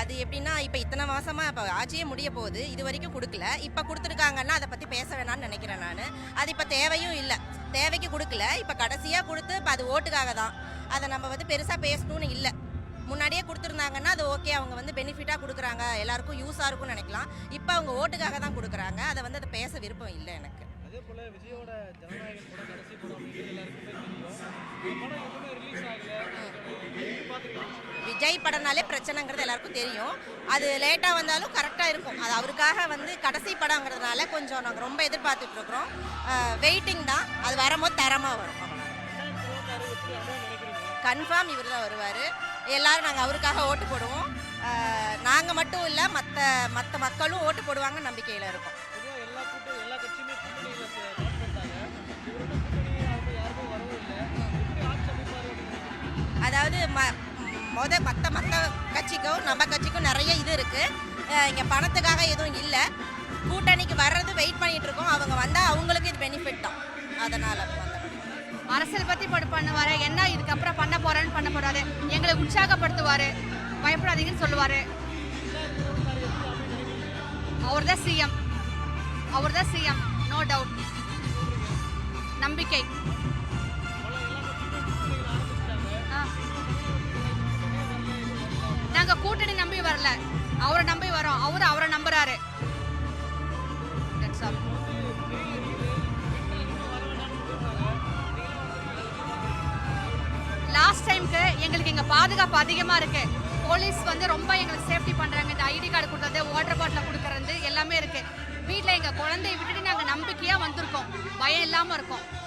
அது எப்படின்னா இப்போ இத்தனை மாசமா இப்போ ஆட்சியே முடிய போகுது, இது வரைக்கும் கொடுக்கல. இப்போ கொடுத்துருக்காங்கன்னா அதை பற்றி பேச வேணாம்னு நினைக்கிறேன் நான். அது இப்போ தேவையும் இல்லை, தேவைக்கு கொடுக்கல. இப்போ கடைசியாக கொடுத்து இப்போ அது ஓட்டுக்காக தான். அதை நம்ம வந்து பெருசாக பேசணும்னு இல்லை. முன்னாடியே கொடுத்துருந்தாங்கன்னா அது ஓகே, அவங்க வந்து பெனிஃபிட்டாக கொடுக்குறாங்க, எல்லாருக்கும் யூஸாக இருக்கும்னு நினைக்கலாம். இப்போ அவங்க ஓட்டுக்காக தான் கொடுக்குறாங்க. அதை வந்து அதை பேச விருப்பம் இல்லை எனக்கு. அதே போல விஜயோட ஜனநாயகன் படம் கடைசி படம் அப்படிங்கிறது எல்லாருக்குமே தெரியும். படம் எதுவுமே ரிலீஸ் ஆகல. விஜய் படம்னாலே பிரச்சனைங்கிறது எல்லாருக்கும் தெரியும். அது லேட்டாக வந்தாலும் கரெக்டாக இருக்கும். அது அவருக்காக வந்து கடைசி படங்கிறதுனால கொஞ்சம் நாங்கள் ரொம்ப எதிர்பார்த்துட்டு இருக்கிறோம். வெயிட்டிங் தான். அது வரும்போது தரமாக வரும். கன்ஃபார்ம் இவர் தான் வருவார். எல்லாரும் நாங்கள் அவருக்காக ஓட்டு போடுவோம். நாங்கள் மட்டும் இல்லை, மற்ற மக்களும் ஓட்டு போடுவாங்க நம்பிக்கையில் இருக்கோம். அதாவது மற்ற கட்சிக்கும் நம்ம கட்சிக்கும் நிறைய இது இருக்குது. இங்கே பணத்துக்காக எதுவும் இல்லை. கூட்டணிக்கு வர்றது வெயிட் பண்ணிட்டு இருக்கோம். அவங்க வந்தால் அவங்களுக்கு இது பெனிஃபிட் தான். அதனால் அரசியல் பற்றி பண்ணுவார். என்ன இதுக்கப்புறம் பண்ண போறாரு, எங்களை உற்சாகப்படுத்துவார், பயப்படாதீங்கன்னு சொல்லுவார். அவர் தான் சிஎம், நோ டவுட். நம்பிக்கை. நாங்க கூட்டணி நம்பி வரல, அவரை நம்பி வரோம். அவரை நம்புறாரு. லாஸ்ட் டைம்க்கு எங்களுக்கு இங்க பாதுகாப்பு அதிகமா இருக்கு. போலீஸ் வந்து ரொம்ப எங்களுக்கு சேஃப்டி பண்றாங்க. இந்த ஐடி கார்டு கொடுத்தது, வாட்டர் பாட்டில் கொடுக்கறது எல்லாமே இருக்கு. வீட்டில் எங்க குழந்தைய விட்டுட்டு நாங்க நம்பிக்கையா வந்திருக்கோம். பயம் இல்லாம இருக்கோம்.